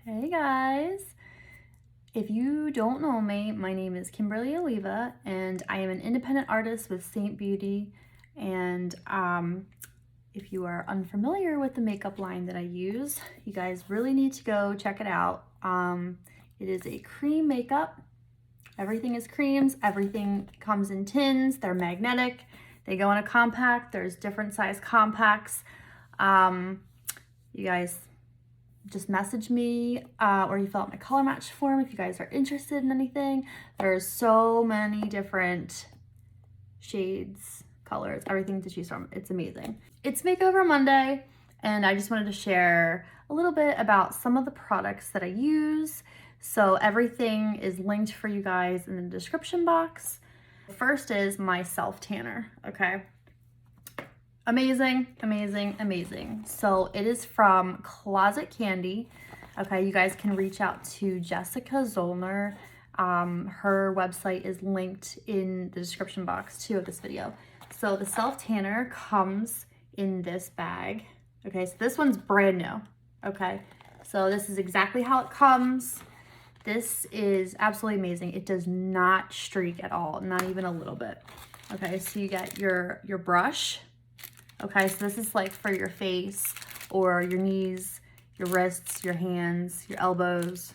Hey guys! If you don't know me, my name is Kimberly Oliva and I am an independent artist with Saint Beauty. And if you are unfamiliar with the makeup line that I use, you guys really need to go check it out. It is a cream makeup. Everything is creams, everything comes in tins, they're magnetic, they go in a compact, there's different size compacts. You guys just message me or you fill out my color match form if you guys are interested in anything. There's so many different shades, colors, everything to choose from. It's amazing. It's Makeover Monday, and I just wanted to share a little bit about some of the products that I use. So everything is linked for you guys in the description box. First is my self tanner, okay? Amazing, amazing, amazing. So it is from Closet Candy. Okay, you guys can reach out to Jessica Zollner. Her website is linked in the description box too of this video. So the self tanner comes in this bag. Okay, so this one's brand new. Okay, so this is exactly how it comes. This is absolutely amazing. It does not streak at all, not even a little bit. Okay, so you get your brush. Okay, so this is like for your face or your knees, your wrists, your hands, your elbows,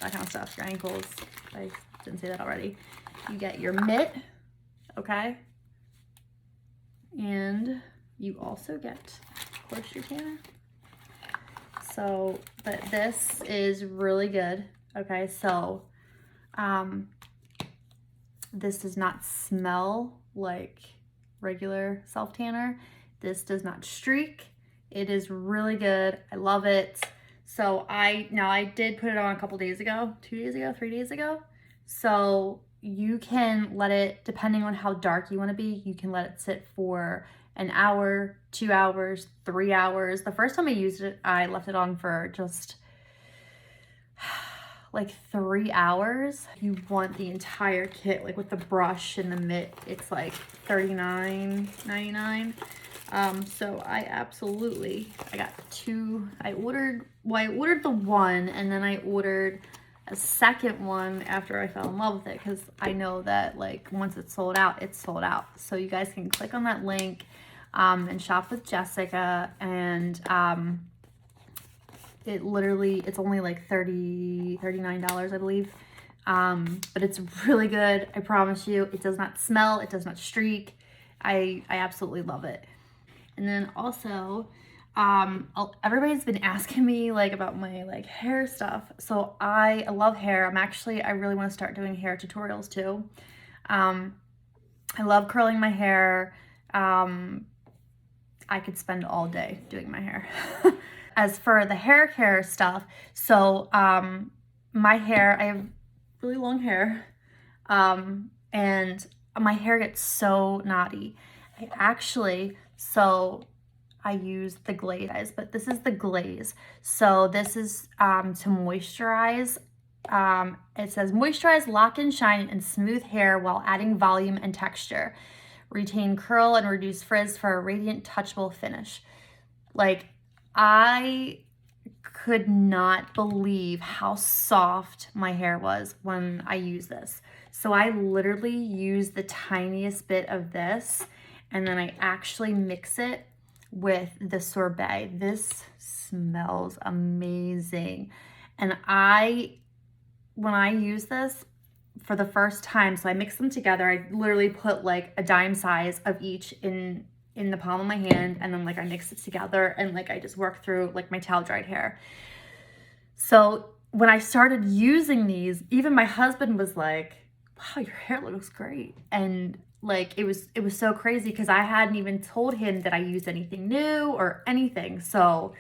that kind of stuff, your ankles. I didn't say that already. You get your mitt, okay? And you also get, of course, your tanner. So, but this is really good. Okay, so this does not smell like regular self tanner. This does not streak. It is really good. I love it. So I did put it on a couple days ago, 2 days ago, 3 days ago. So you can let it, depending on how dark you want to be, you can let it sit for an hour, 2 hours, 3 hours. The first time I used it, I left it on for just like 3 hours. You want the entire kit, like with the brush and the mitt, it's like $39.99. So I got two. I ordered the one, and then I ordered a second one after I fell in love with it, because I know that like once it's sold out, it's sold out. So you guys can click on that link and shop with Jessica, and it's only like $39, I believe. But it's really good. I promise you, it does not smell, it does not streak. I absolutely love it. And then also, everybody's been asking me like about my like hair stuff. So I love hair. I really want to start doing hair tutorials too. I love curling my hair. I could spend all day doing my hair. As for the hair care stuff, so my hair, I have really long hair, and my hair gets so knotty. I use the glaze, guys, but this is the glaze. So this is to moisturize. It says moisturize, lock and shine, and smooth hair while adding volume and texture. Retain curl and reduce frizz for a radiant, touchable finish. Like, I could not believe how soft my hair was when I used this. So I literally use the tiniest bit of this, and then I actually mix it with the sorbet. This smells amazing. And when I use this for the first time, so I mix them together, I literally put like a dime size of each in the palm of my hand, and then like I mix it together, and like I just work through like my towel dried hair. So when I started using these, even my husband was like, wow, your hair looks great. And like it was so crazy, because I hadn't even told him that I used anything new or anything. So,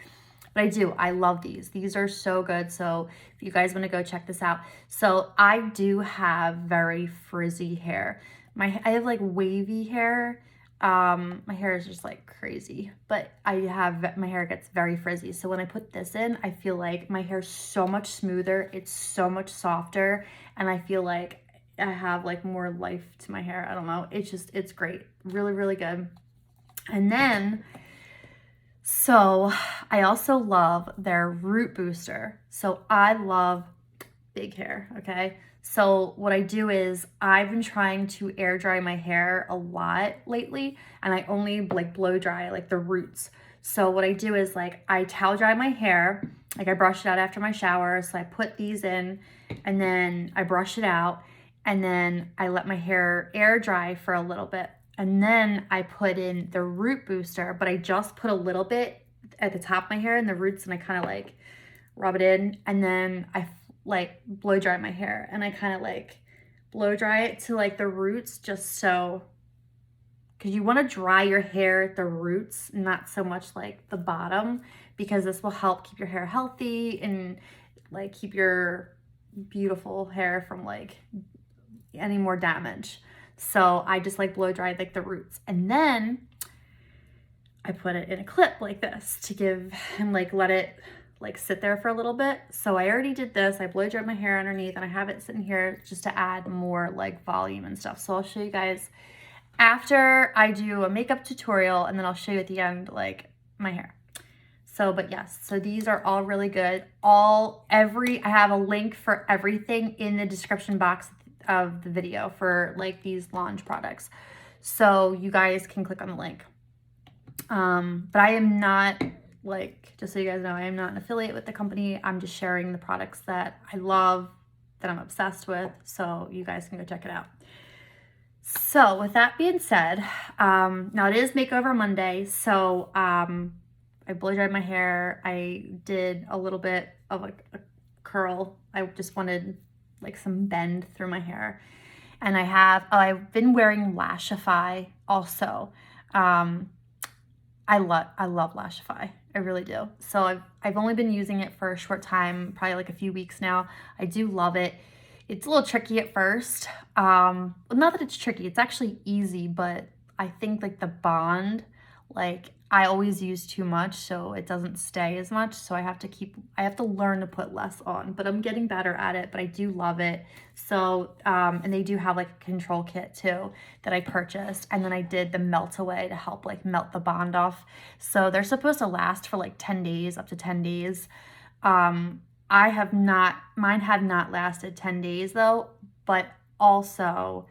but I love these are so good. So if you guys want to go check this out. So I do have very frizzy hair. I have like wavy hair. My hair is just like crazy, but my hair gets very frizzy. So when I put this in, I feel like my hair's so much smoother. It's so much softer. And I feel like I have like more life to my hair. I don't know. It's great. Really, really good. And then So I also love their root booster. So I love big hair, okay? So what I do is I've been trying to air dry my hair a lot lately, and I only like blow dry like the roots. So what I do is like I towel dry my hair, like I brush it out after my shower. So I put these in and then I brush it out and then I let my hair air dry for a little bit. And then I put in the root booster, but I just put a little bit at the top of my hair and the roots, and I kind of like rub it in, and then I like blow dry my hair, and I kind of like blow dry it to like the roots, just so, because you want to dry your hair at the roots, not so much like the bottom, because this will help keep your hair healthy and like keep your beautiful hair from like any more damage. So I just like blow dry like the roots, and then I put it in a clip like this to give and like let it like sit there for a little bit. So I already did this. I blow dried my hair underneath and I have it sitting here just to add more like volume and stuff. So I'll show you guys after I do a makeup tutorial, and then I'll show you at the end like my hair. So, but yes, so these are all really good. I have a link for everything in the description box of the video for like these launch products. So you guys can click on the link. But I am not, like, just so you guys know, I am not an affiliate with the company. I'm just sharing the products that I love, that I'm obsessed with. So you guys can go check it out. So with that being said, now it is Makeover Monday. So, I blow dried my hair. I did a little bit of a curl. I just wanted like some bend through my hair. And I've been wearing Lashify also. I love Lashify. I really do. So I've only been using it for a short time, probably like a few weeks now. I do love it. It's a little tricky at first. Well, not that it's tricky, it's actually easy, but I think like the bond, like I always use too much, so it doesn't stay as much. So I have to learn to put less on, but I'm getting better at it, but I do love it. So, and they do have like a control kit too that I purchased. And then I did the melt away to help like melt the bond off. So they're supposed to last for like 10 days, up to 10 days. Mine have not lasted 10 days though, but also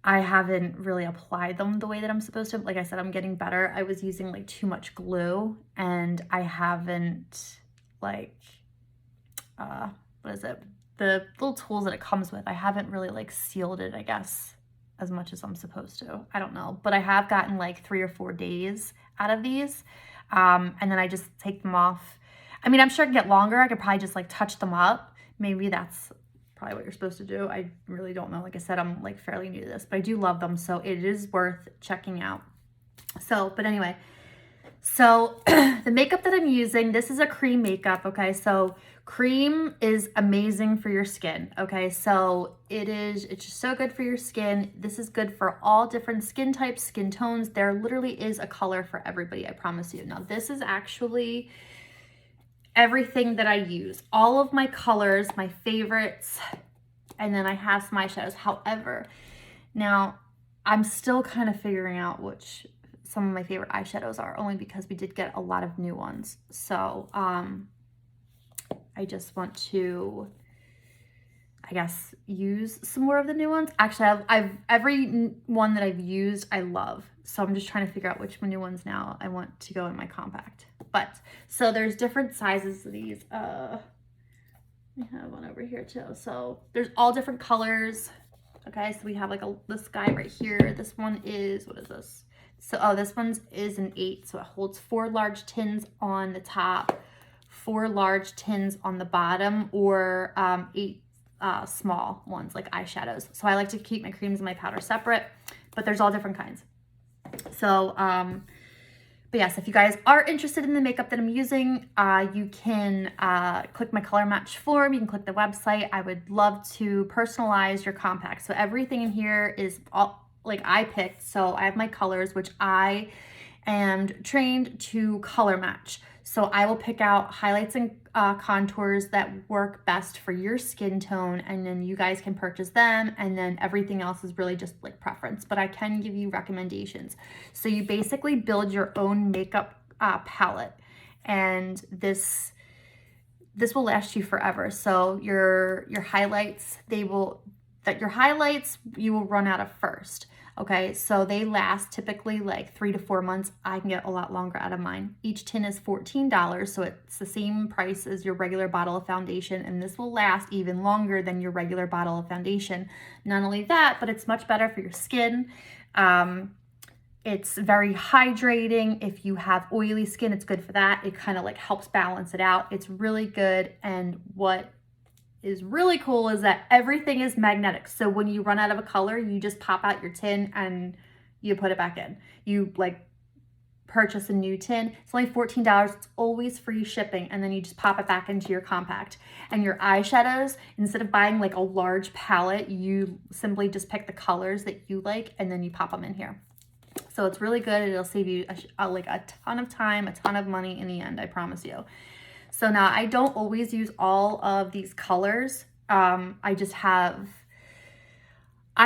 I haven't really applied them the way that I'm supposed to. Like I said, I'm getting better. I was using like too much glue, and I haven't like, what is it? The little tools that it comes with, I haven't really like sealed it, I guess, as much as I'm supposed to. I don't know, but I have gotten like 3 or 4 days out of these. And then I just take them off. I mean, I'm sure I can get longer. I could probably just like touch them up. Maybe that's probably what you're supposed to do. I really don't know. Like I said, I'm like fairly new to this, but I do love them. So it is worth checking out. So, but anyway, so the makeup that I'm using, this is a cream makeup. Okay. So cream is amazing for your skin. Okay. So it's just so good for your skin. This is good for all different skin types, skin tones. There literally is a color for everybody. I promise you. Now this is actually everything that I use, all of my colors, my favorites, and then I have some eyeshadows. However, now I'm still kind of figuring out which some of my favorite eyeshadows are, only because we did get a lot of new ones. So I just want to, I guess, use some more of the new ones. Actually, every one that I've used, I love. So I'm just trying to figure out which new ones now I want to go in my compact. But, so there's different sizes of these. I have one over here too. So there's all different colors. Okay, so we have like this guy right here. This one is, what is this? So, this one's is an 8. So it holds 4 large tins on the top, 4 large tins on the bottom, or 8 small ones like eyeshadows. So I like to keep my creams and my powder separate, but there's all different kinds. So, but yes, if you guys are interested in the makeup that I'm using, you can click my color match form. You can click the website. I would love to personalize your compact. So everything in here is all like I picked. So I have my colors, which I am trained to color match. So I will pick out highlights and contours that work best for your skin tone, and then you guys can purchase them, and then everything else is really just like preference, but I can give you recommendations. So you basically build your own makeup palette, and this will last you forever. So your highlights, you will run out of first. Okay, so they last typically like 3 to 4 months. I can get a lot longer out of mine. Each tin is $14, so it's the same price as your regular bottle of foundation, and this will last even longer than your regular bottle of foundation. Not only that, but it's much better for your skin. It's very hydrating. If you have oily skin, it's good for that. It kind of like helps balance it out. It's really good, and what is really cool is that everything is magnetic. So when you run out of a color, you just pop out your tin and you put it back in. You like purchase a new tin. It's only $14. It's always free shipping. And then you just pop it back into your compact. And your eyeshadows, instead of buying like a large palette, you simply just pick the colors that you like and then you pop them in here. So it's really good. It'll save you like a ton of time, a ton of money in the end, I promise you. So now I don't always use all of these colors. I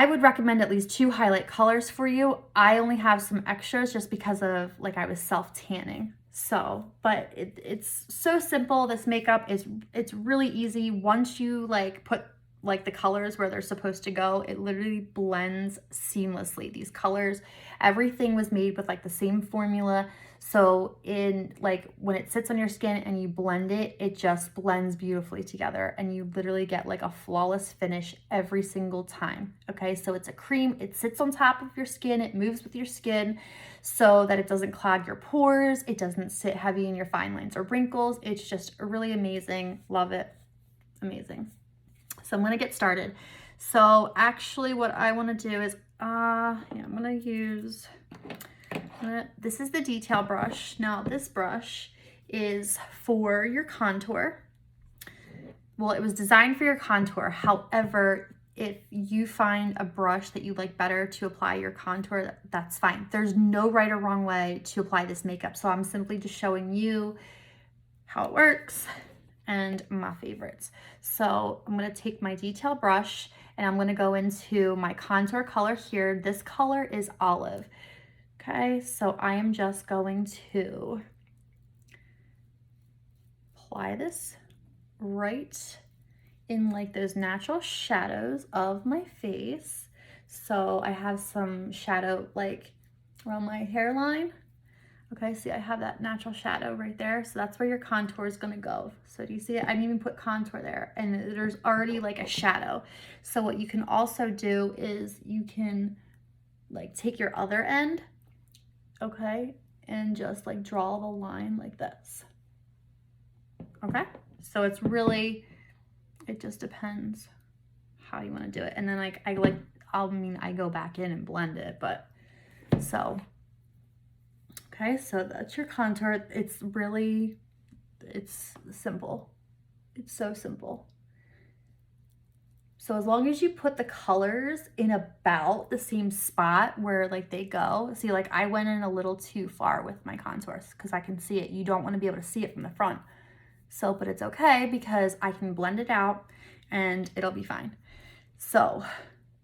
would recommend at least 2 highlight colors for you. I only have some extras just because of like I was self-tanning. So, but it's so simple. This makeup it's really easy. Once you like put like the colors where they're supposed to go, it literally blends seamlessly. These colors, everything was made with like the same formula. So in like when it sits on your skin and you blend it, it just blends beautifully together, and you literally get like a flawless finish every single time. Okay, so it's a cream, it sits on top of your skin, it moves with your skin so that it doesn't clog your pores, it doesn't sit heavy in your fine lines or wrinkles. It's just really amazing. Love it. Amazing. So I'm gonna get started. So actually what I wanna do is, I'm gonna use, this is the detail brush. Now this brush is for your contour. Well, it was designed for your contour. However, if you find a brush that you like better to apply your contour, that's fine. There's no right or wrong way to apply this makeup. So I'm simply just showing you how it works and my favorites. So I'm gonna take my detail brush and I'm gonna go into my contour color here. This color is olive. Okay, so I am just going to apply this right in like those natural shadows of my face. So I have some shadow like around my hairline. Okay, see I have that natural shadow right there. So that's where your contour is gonna go. So do you see it? I didn't even put contour there, and there's already like a shadow. So what you can also do is you can like take your other end, okay, and just like draw the line like this. Okay, so it's really, it just depends how you want to do it. And then like I go back in and blend it, but so okay, so that's your contour. It's simple. It's so simple. So as long as you put the colors in about the same spot where like they go, see like I went in a little too far with my contours because I can see it. You don't want to be able to see it from the front. So, but it's okay because I can blend it out and it'll be fine. So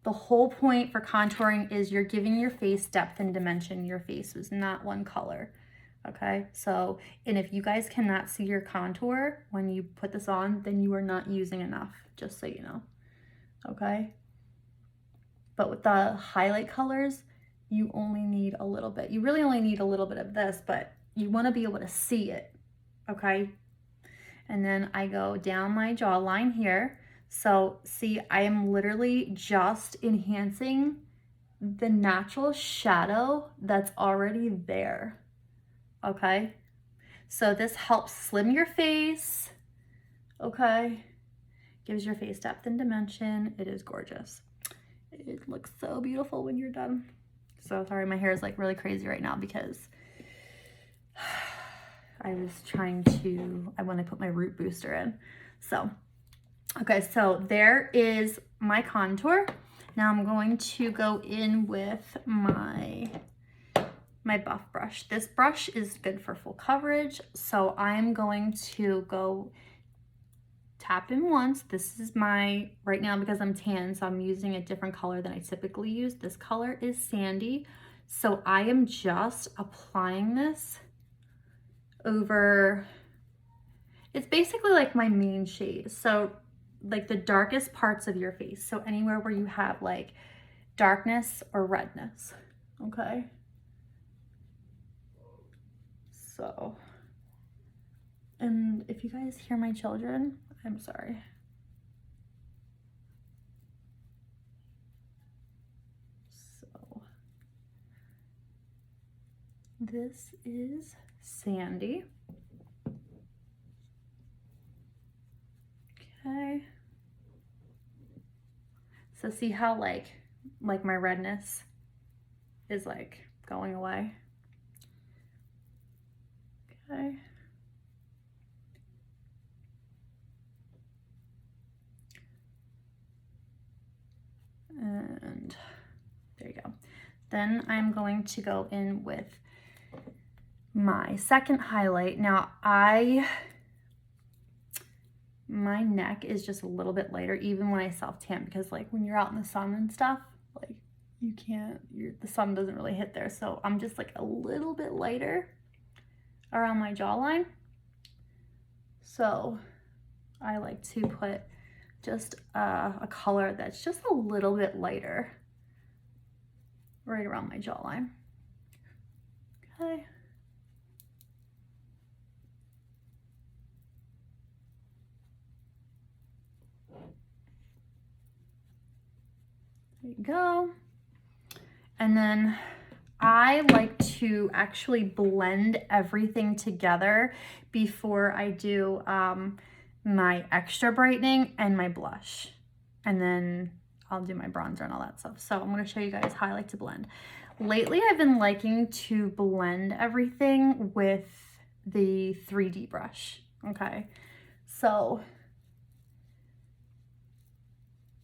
the whole point for contouring is you're giving your face depth and dimension. Your face is not one color. Okay, so, and if you guys cannot see your contour when you put this on, then you are not using enough, just so you know. Okay, but with the highlight colors, you only need a little bit. You really only need a little bit of this, but you want to be able to see it. Okay, and then I go down my jawline here. So see, I am literally just enhancing the natural shadow that's already there. Okay, so this helps slim your face. Okay, gives your face depth and dimension. It is gorgeous. It looks so beautiful when you're done. So sorry, my hair is like really crazy right now because I want to put my root booster in. So, okay, so there is my contour. Now I'm going to go in with my my buff brush. This brush is good for full coverage, so I'm going to go tap in once. This is my, right now because I'm tan, so I'm using a different color than I typically use. This color is Sandy. So I am just applying this over, it's basically like my main shade. So like the darkest parts of your face. So anywhere where you have like darkness or redness, okay? So, and if you guys hear my children, I'm sorry. So, this is Sandy. Okay. So see how like my redness is like going away? Okay. And there you go. Then I'm going to go in with my second highlight. Now my neck is just a little bit lighter even when I self-tan, because like when you're out in the sun and stuff, like you can't, the sun doesn't really hit there. So I'm just like a little bit lighter around my jawline. So I like to put just a color that's just a little bit lighter right around my jawline. Okay. There you go. And then I like to actually blend everything together before I do my extra brightening and my blush. And then I'll do my bronzer and all that stuff. So I'm going to show you guys how I like to blend. Lately, I've been liking to blend everything with the 3D brush. Okay. So,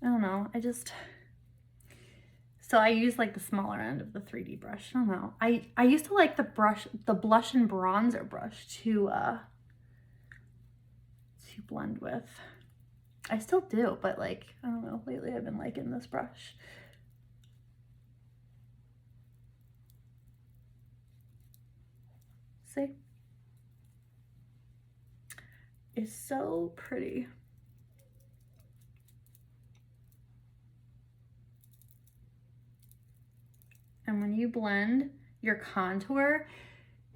I don't know. So I use like the smaller end of the 3D brush. I don't know. I used to like the blush and bronzer brush to blend with. I still do, but like, I don't know, lately I've been liking this brush. See? It's so pretty. And when you blend your contour,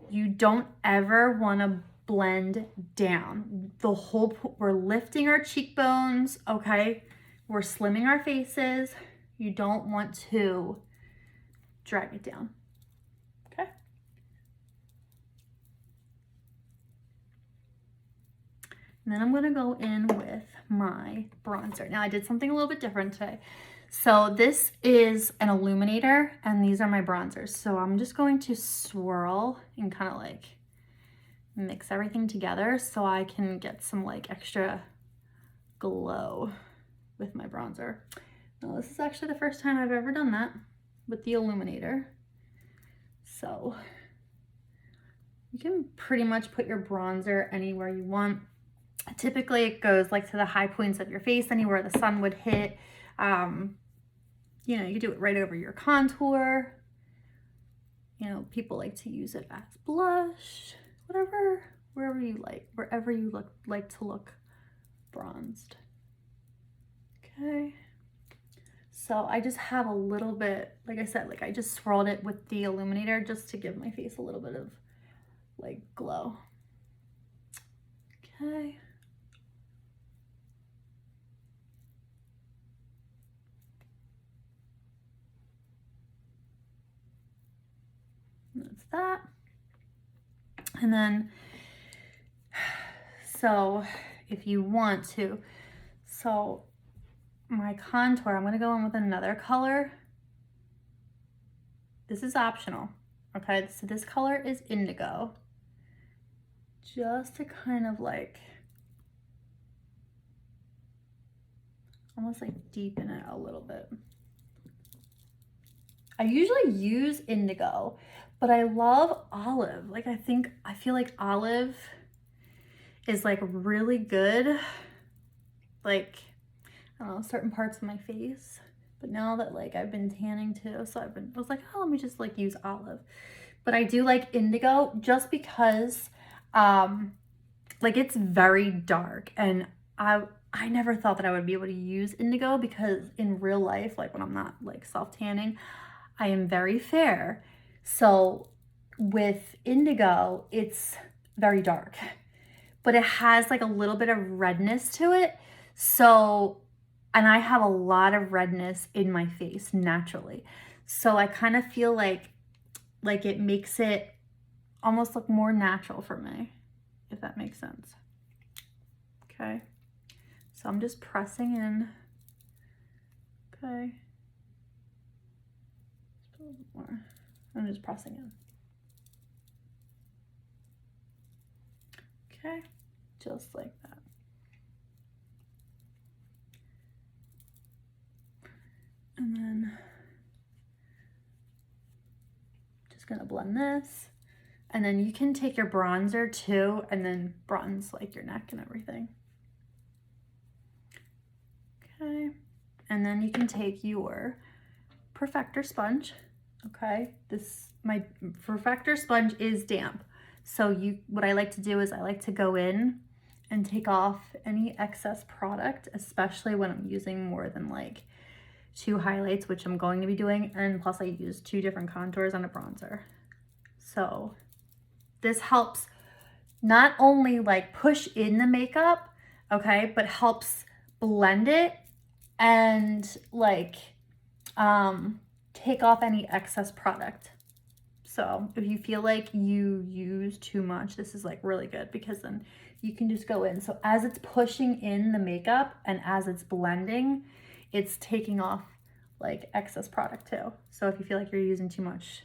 you don't ever want to blend down. We're lifting our cheekbones, okay? We're slimming our faces. You don't want to drag it down, okay? And then I'm gonna go in with my bronzer. Now I did something a little bit different today. So this is an Illuminator and these are my bronzers. So I'm just going to swirl and kind of like mix everything together so I can get some like extra glow with my bronzer. Now this is actually the first time I've ever done that with the Illuminator. So you can pretty much put your bronzer anywhere you want. Typically it goes like to the high points of your face, anywhere the sun would hit. You know, you can do it right over your contour. You know, people like to use it as blush, wherever you like to look bronzed. Okay. So I just have a little bit, like I said, like I just swirled it with the Illuminator just to give my face a little bit of like glow. Okay. That's that. And then, so if you want to, so my contour, I'm gonna go in with another color. This is optional, okay? So this color is indigo. Just to kind of like, almost like deepen it a little bit. I usually use indigo, but I love olive. Like I feel like olive is like really good. Like, I don't know, certain parts of my face. But now that like I've been tanning too, so I was like, oh, let me just like use olive. But I do like indigo just because like it's very dark, and I never thought that I would be able to use indigo because in real life, like when I'm not like self-tanning, I am very fair. So with indigo, it's very dark, but it has like a little bit of redness to it. So, and I have a lot of redness in my face naturally. So I kind of feel like it makes it almost look more natural for me, if that makes sense. Okay. So I'm just pressing in. Okay. Just a little bit more. I'm just pressing in. Okay. Just like that. And then just gonna blend this. And then you can take your bronzer too and then bronze like your neck and everything. Okay. And then you can take your perfector sponge. Okay. My perfector sponge is damp. So what I like to do is I like to go in and take off any excess product, especially when I'm using more than like 2 highlights, which I'm going to be doing. And plus I use 2 different contours on a bronzer. So this helps not only like push in the makeup, okay, but helps blend it and like take off any excess product. So if you feel like you use too much, this is like really good because then you can just go in. So as it's pushing in the makeup and as it's blending, it's taking off like excess product too. So if you feel like you're using too much,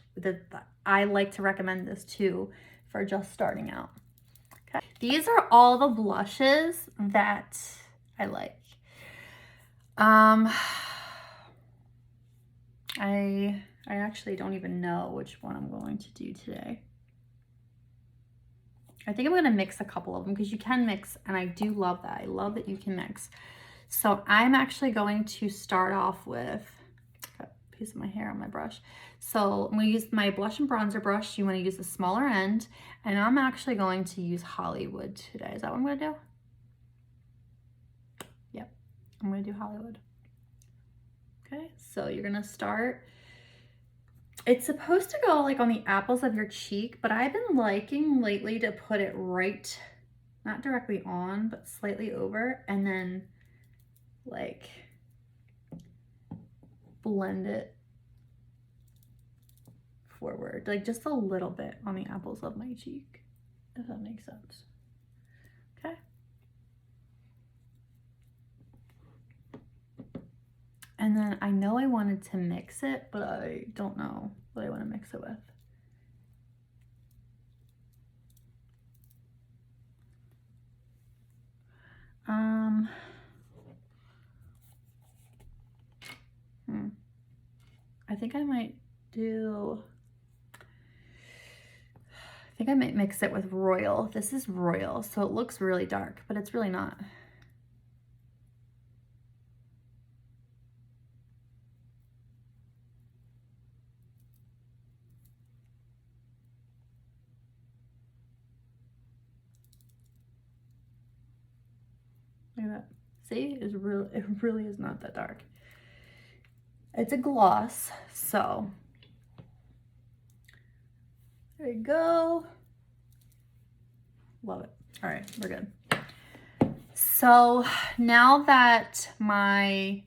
I like to recommend this too for just starting out. Okay. These are all the blushes that I like. I actually don't even know which one I'm going to do today. I think I'm going to mix a couple of them because you can mix, and I do love that. I love that you can mix. So I'm actually going to start off with a piece of my hair on my brush. So I'm going to use my blush and bronzer brush. You want to use the smaller end, and I'm actually going to use Hollywood today. Is that what I'm going to do? Yep, I'm going to do Hollywood. Okay, so you're going to start. It's supposed to go like on the apples of your cheek, but I've been liking lately to put it right, not directly on, but slightly over, and then like blend it forward, like just a little bit on the apples of my cheek, if that makes sense. Okay. And then I know I wanted to mix it, but I don't know what I want to mix it with. I think I might mix it with Royal. This is Royal, so it looks really dark, but it's really not. Look at that. See, it really is not that dark. It's a gloss, so there you go. Love it. All right, we're good. So now that I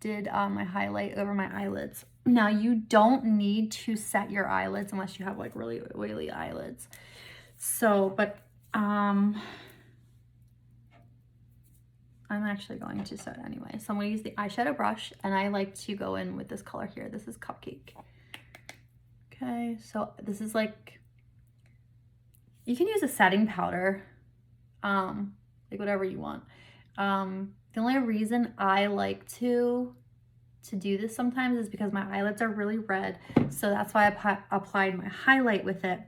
did my highlight over my eyelids. Now you don't need to set your eyelids unless you have like really oily eyelids. So, but I'm actually going to set anyway. So I'm going to use the eyeshadow brush, and I like to go in with this color here. This is Cupcake. Okay, so this is like, you can use a setting powder, like whatever you want. The only reason I like to to do this sometimes is because my eyelids are really red. So that's why I applied my highlight with it,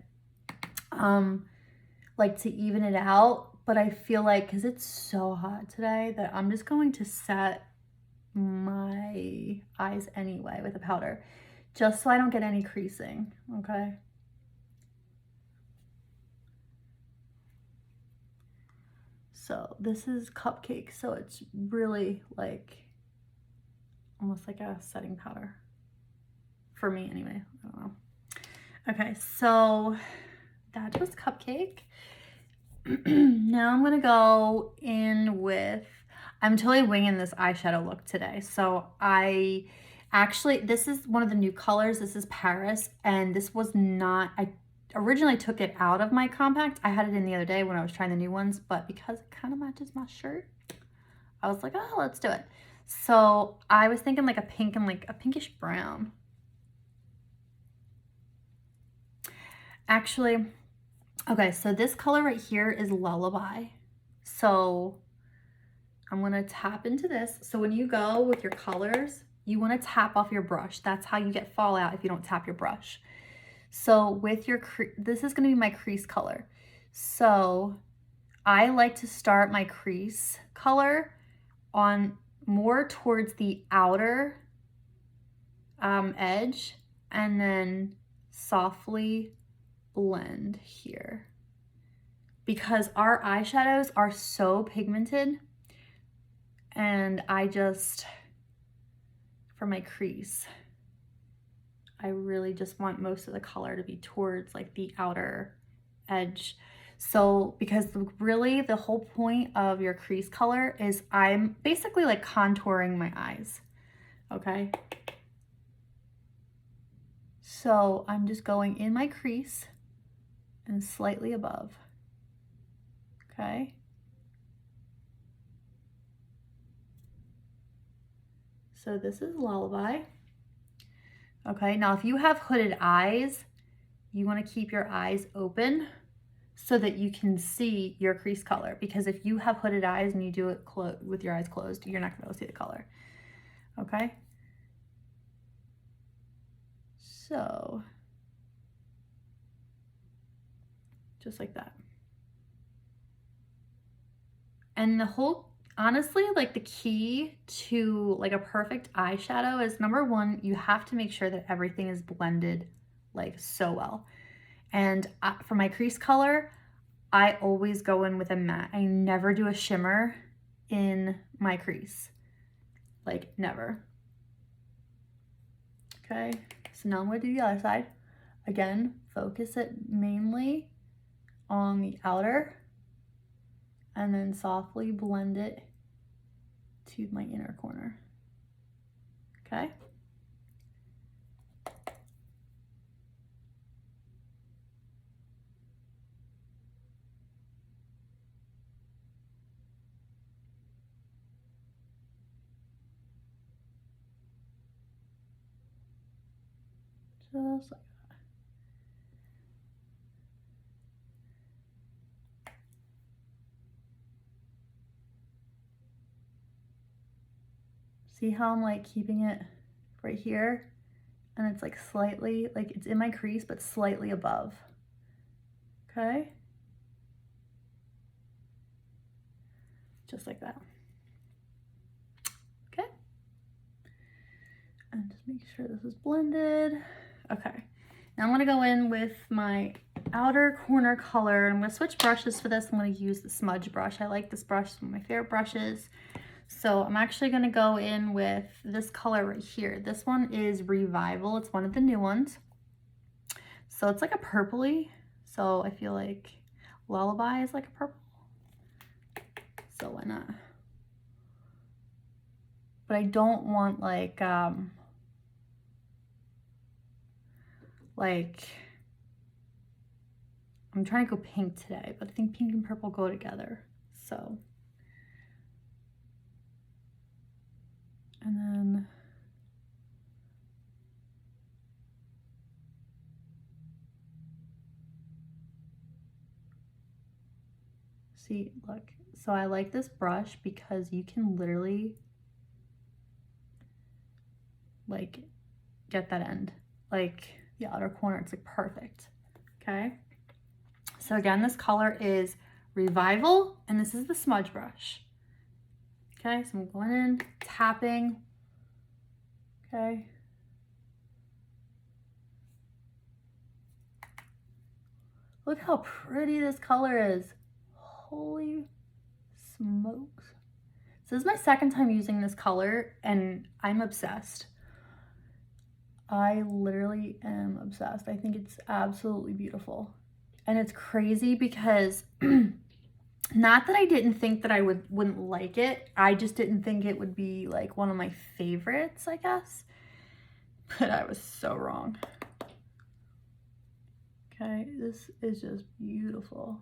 like to even it out. But I feel like, because it's so hot today, that I'm just going to set my eyes anyway with a powder, just so I don't get any creasing, okay? So this is Cupcake, so it's really like almost like a setting powder for me anyway. I don't know. Okay, so that was Cupcake. Now I'm gonna go in with, I'm totally winging this eyeshadow look today. So I actually, this is one of the new colors. This is Paris, and this was not, I originally took it out of my compact. I had it in the other day when I was trying the new ones, but because it kind of matches my shirt, I was like, oh, let's do it. So I was thinking like a pink and like a pinkish brown. Actually, okay, so this color right here is Lullaby. So I'm gonna tap into this. So when you go with your colors, you wanna tap off your brush. That's how you get fallout if you don't tap your brush. So with your, this is gonna be my crease color. So I like to start my crease color on more towards the outer edge, and then softly blend here. Because our eyeshadows are so pigmented, and I just, for my crease, I really just want most of the color to be towards like the outer edge. So because really the whole point of your crease color is I'm basically like contouring my eyes, okay? So I'm just going in my crease and slightly above, okay? So this is Lullaby. Okay, now if you have hooded eyes, you want to keep your eyes open so that you can see your crease color, because if you have hooded eyes and you do it with your eyes closed, you're not going to be able to see the color. Okay? So, just like that. And the whole, honestly, like the key to like a perfect eyeshadow is, number one, you have to make sure that everything is blended like so well. And for my crease color, I always go in with a matte. I never do a shimmer in my crease, like never. Okay, so now I'm gonna do the other side. Again, focus it mainly on the outer, and then softly blend it to my inner corner, okay? Just like that. See how I'm like keeping it right here? And it's like slightly, like it's in my crease, but slightly above, okay? Just like that. Okay. And just make sure this is blended. Okay. Now I'm gonna go in with my outer corner color. I'm gonna switch brushes for this. I'm gonna use the Smudge Brush. I like this brush, it's one of my favorite brushes. So I'm actually gonna go in with this color right here. This one is Revival. It's one of the new ones. So it's like a purpley. So I feel like Lullaby is like a purple. So why not? But I don't want like I'm trying to go pink today, but I think pink and purple go together. So, and then see, look, so I like this brush because you can literally like get that end, like the outer corner. It's like perfect. Okay. So again, this color is Revival, and this is the Smudge Brush. Okay, so I'm going in, tapping. Okay. Look how pretty this color is. Holy smokes. So this is my second time using this color, and I'm obsessed. I literally am obsessed. I think it's absolutely beautiful. And it's crazy because not that I didn't think that I wouldn't like it. I just didn't think it would be like one of my favorites, I guess. But I was so wrong. Okay, this is just beautiful.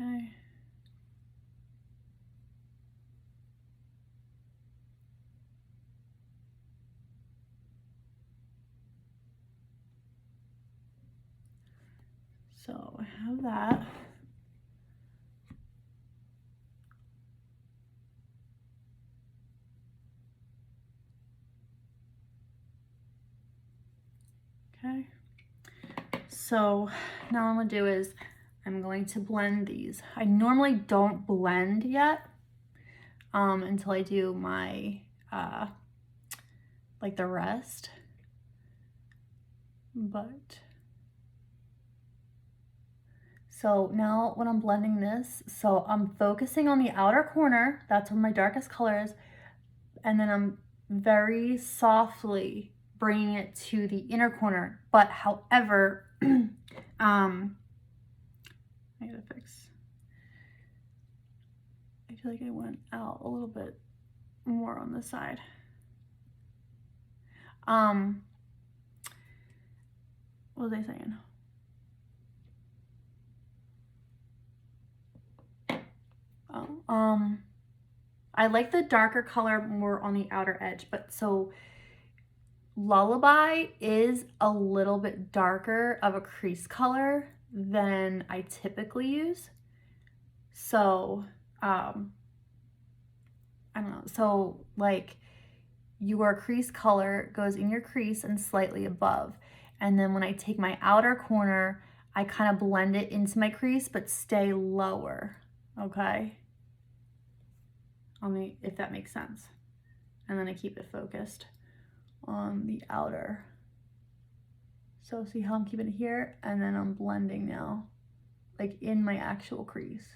Okay. So I have that. Okay. So now what I'm gonna do is I'm going to blend these. I normally don't blend yet until I do my like the rest, but so now when I'm blending this, so I'm focusing on the outer corner, that's where my darkest color is, and then I'm very softly bringing it to the inner corner. But however, I gotta fix, I feel like I went out a little bit more on this side. What was I saying? Oh, I like the darker color more on the outer edge, but so Lullaby is a little bit darker of a crease color than I typically use. So, I don't know. So like your crease color goes in your crease and slightly above. And then when I take my outer corner, I kind of blend it into my crease, but stay lower, okay? If that makes sense. And then I keep it focused on the outer. So see how I'm keeping it here, and then I'm blending now, like in my actual crease.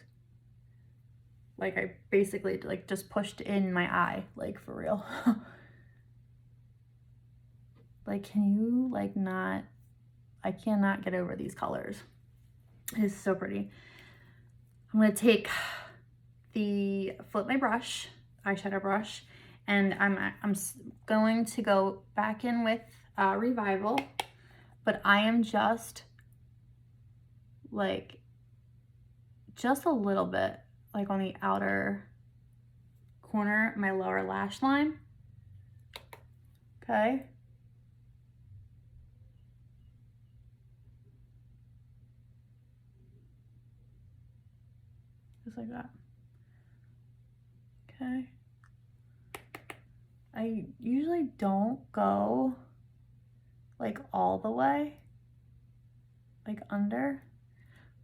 Like I basically like just pushed in my eye, like for real. Like, can you like not, I cannot get over these colors. It is so pretty. I'm gonna take the Flip My Brush, eyeshadow brush, and I'm going to go back in with Revival, but I am just like, just a little bit, like on the outer corner, my lower lash line, okay? Just like that, okay? I usually don't go like all the way, like under,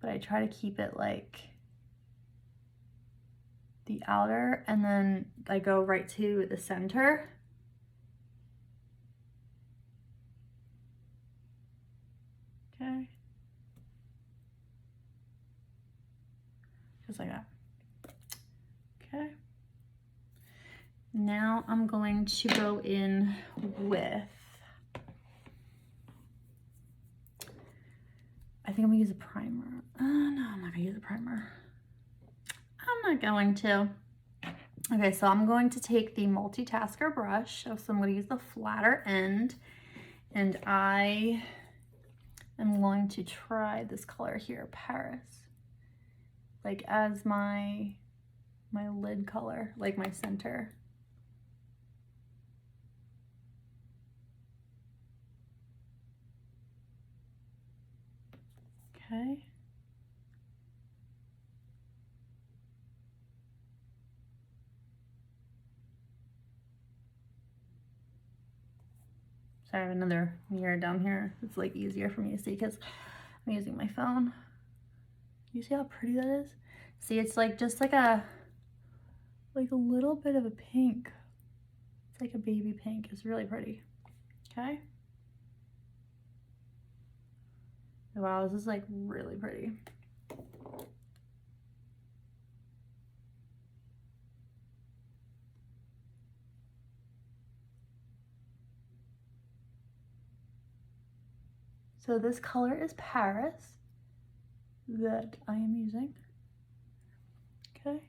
but I try to keep it like the outer, and then I go right to the center. Okay. Just like that. Okay. Now I'm going to go in with, I think I'm gonna use a primer. No, I'm not gonna use a primer. I'm not going to. Okay, so I'm going to take the multitasker brush. So I'm gonna use the flatter end, and I am going to try this color here, Paris, like as my lid color, like my center. Okay. I have another mirror down here. It's like easier for me to see because I'm using my phone. You see how pretty that is? See, it's like just like a little bit of a pink. It's like a baby pink. It's really pretty. Okay. Wow, this is like really pretty. So this color is Paris that I am using. Okay.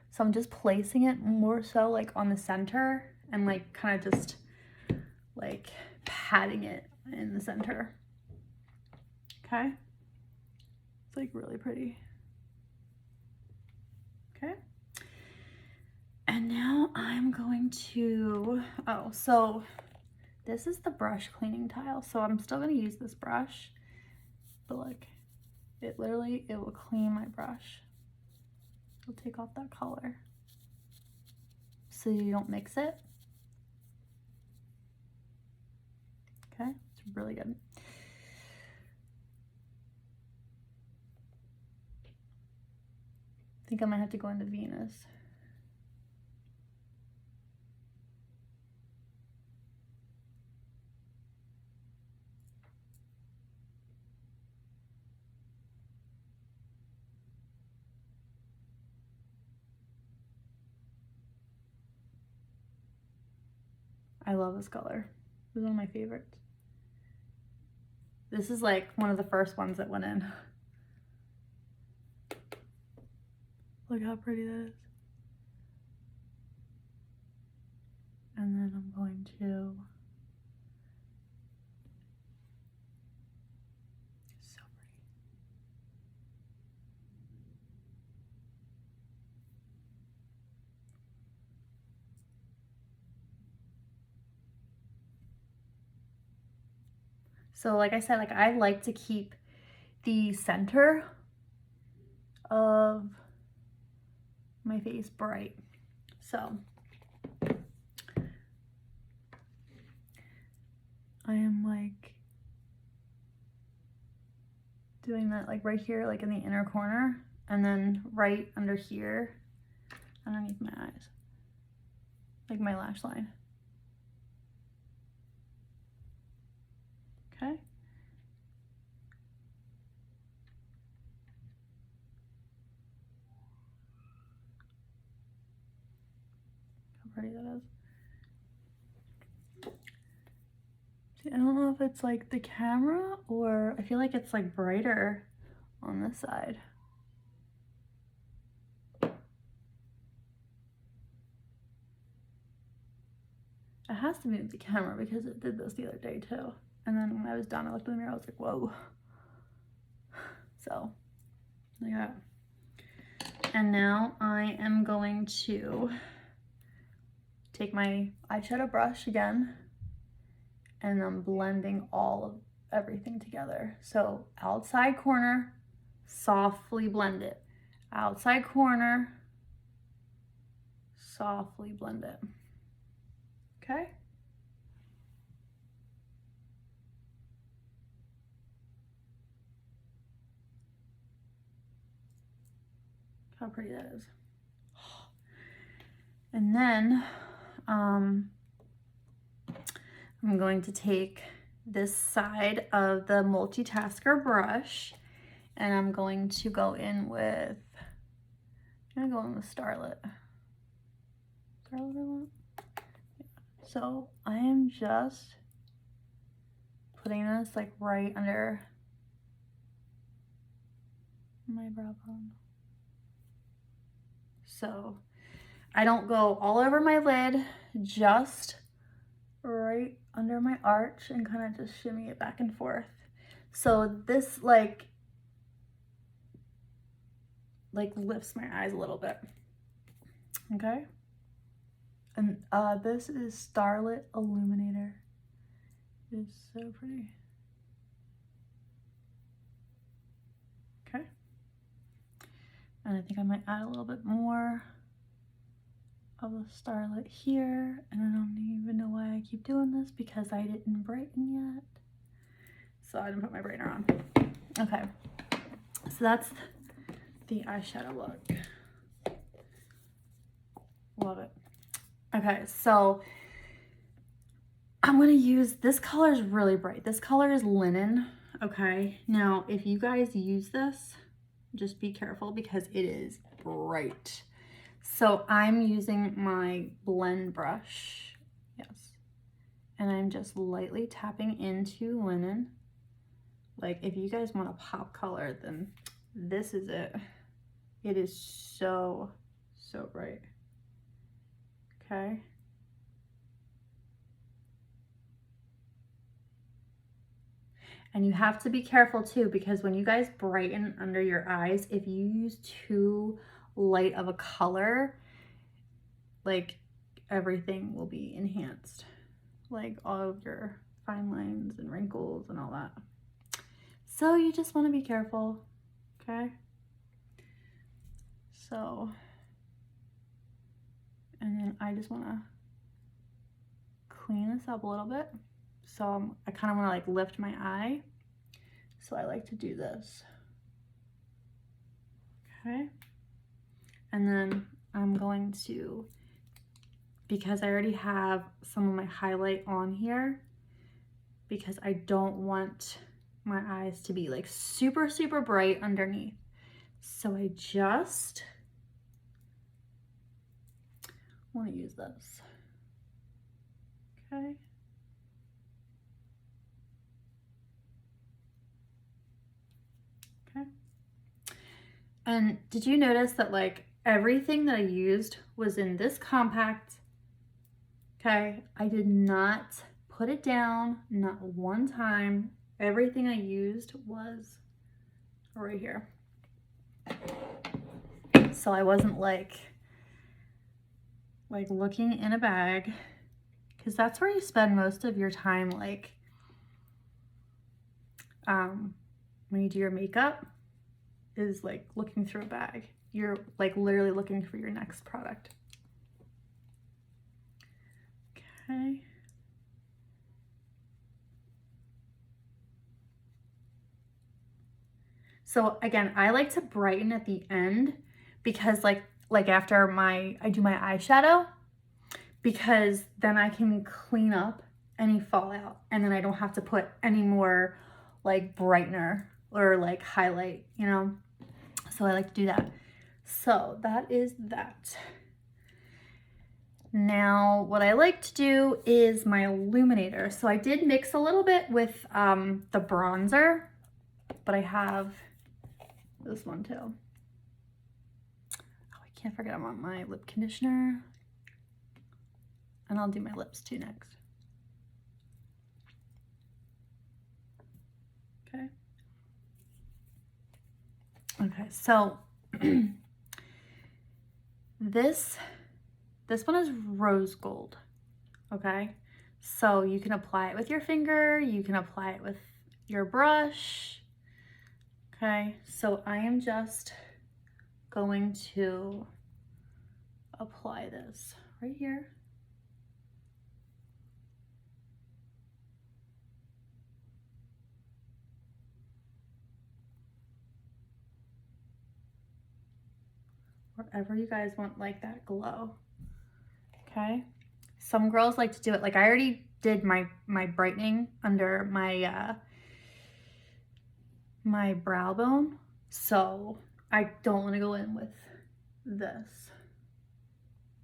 So I'm just placing it more so like on the center and like kind of just like patting it in the center. Okay. It's like really pretty. Okay. And now I'm going to, oh, so this is the brush cleaning tile. So I'm still gonna use this brush, but like it will clean my brush. It'll take off that color so you don't mix it. Okay, it's really good. I think I might have to go into Venus. I love this color. This is one of my favorites. This is like one of the first ones that went in. Look how pretty that is. And then I'm going to, so pretty. So like I said, like I like to keep the center of my face bright. So I am like doing that like right here, like in the inner corner, and then right under here, underneath my eyes, like my lash line. Okay. How pretty that is. See, I don't know if it's like the camera or I feel like it's like brighter on this side. It has to be with the camera because it did this the other day too. And then when I was done, I looked in the mirror, I was like, whoa. So, like that. And now I am going to take my eyeshadow brush again, and I'm blending all of everything together. So outside corner, softly blend it. Outside corner, softly blend it. Okay? How pretty that is. And then I'm going to take this side of the multitasker brush and I'm going to go in with, I'm gonna go in with Starlit. Starlit I want? Yeah. So I am just putting this like right under my brow bone. So I don't go all over my lid, just right under my arch and kind of just shimmy it back and forth. So this like lifts my eyes a little bit. Okay. And this is Starlit Illuminator. It's so pretty. Okay. And I think I might add a little bit more of the starlight here, and I don't even know why I keep doing this because I didn't brighten yet. So I didn't put my brightener on. Okay, so that's the eyeshadow look. Love it. Okay, so I'm gonna use, this color is really bright. This color is linen, okay? Now, if you guys use this, just be careful because it is bright. So I'm using my blend brush, yes. And I'm just lightly tapping into linen. Like if you guys want a pop color, then this is it. It is so, so bright, okay? And you have to be careful too, because when you guys brighten under your eyes, if you use too light of a color, like everything will be enhanced. Like all of your fine lines and wrinkles and all that. So you just want to be careful, okay? So, and then I just want to clean this up a little bit. So I kind of want to like lift my eye. So I like to do this. Okay. And then I'm going to, because I already have some of my highlight on here, because I don't want my eyes to be like super, super bright underneath. So I just want to use this. Okay. Okay. And did you notice that like everything that I used was in this compact? Okay. I did not put it down, not one time. Everything I used was right here. So I wasn't like looking in a bag, because that's where you spend most of your time, like when you do your makeup, is like looking through a bag. You're like literally looking for your next product. Okay. So again, I like to brighten at the end, because like after I do my eyeshadow, because then I can clean up any fallout, and then I don't have to put any more like brightener or like highlight, you know? So I like to do that. So that is that. Now, what I like to do is my Illuminator. So I did mix a little bit with the bronzer, but I have this one too. Oh, I can't forget I want my lip conditioner. And I'll do my lips too next. Okay. Okay, so this one is rose gold, okay? So you can apply it with your finger, you can apply it with your brush, okay? So I am just going to apply this right here. Wherever you guys want like that glow, okay? Some girls like to do it, like I already did my brightening under my my brow bone, so I don't want to go in with this.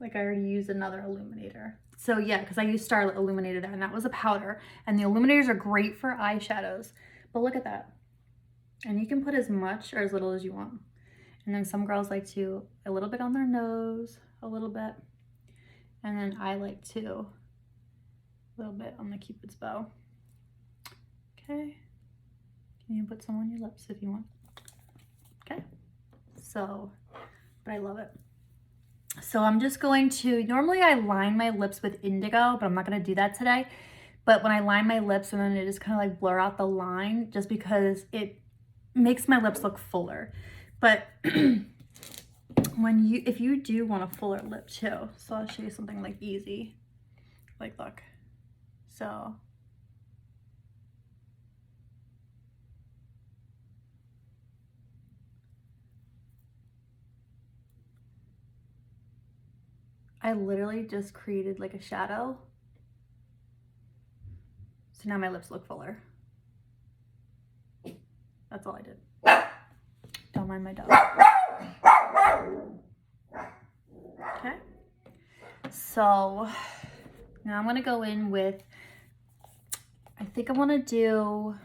Like I already used another illuminator. So yeah, because I used Starlit Illuminator there, and that was a powder, and the illuminators are great for eyeshadows, but look at that. And you can put as much or as little as you want. And then some girls like to, a little bit on their nose, a little bit. And then I like to, a little bit on the Cupid's bow. Okay. You can put some on your lips if you want. Okay. So, but I love it. So I'm just going to, normally I line my lips with indigo, but I'm not going to do that today. But when I line my lips, and then it just kind of like blur out the line, just because it makes my lips look fuller. But if you do want a fuller lip too, so I'll show you something like easy. Like, look. So I literally just created like a shadow. So now my lips look fuller. That's all I did. Don't mind my dog. Okay. So now I'm gonna go in with, I think I wanna do,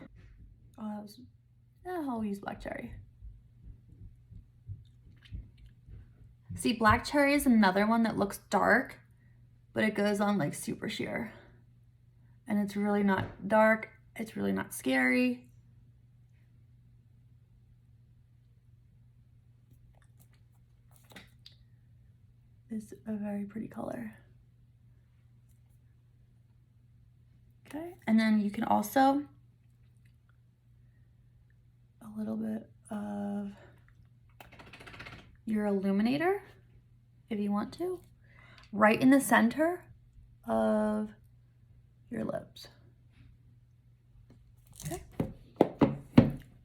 I'll use black cherry. See, black cherry is another one that looks dark, but it goes on like super sheer. And it's really not dark. It's really not scary. It's a very pretty color. Okay, and then you can also, a little bit of your Illuminator, if you want to, right in the center of your lips. Okay.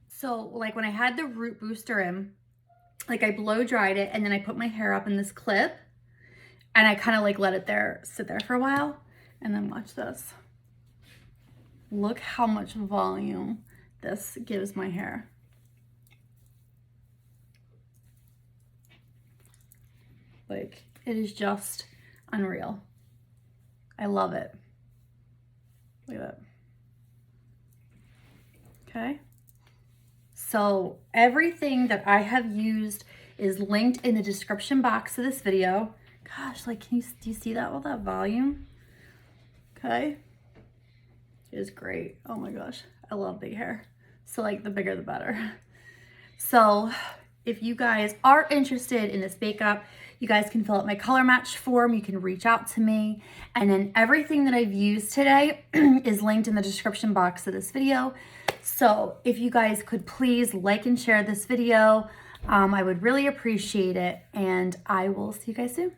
So like when I had the root booster in, like I blow dried it and then I put my hair up in this clip and I kind of like let it sit there for a while, and then watch this. Look how much volume this gives my hair. Like, it is just unreal. I love it. Look at that. Okay. So everything that I have used is linked in the description box of this video. Gosh, like, do you see that, all that volume? Okay. It is great. Oh my gosh, I love big hair. So like, the bigger the better. So if you guys are interested in this makeup, you guys can fill out my color match form. You can reach out to me. And then everything that I've used today is linked in the description box of this video. So if you guys could please like and share this video, I would really appreciate it. And I will see you guys soon.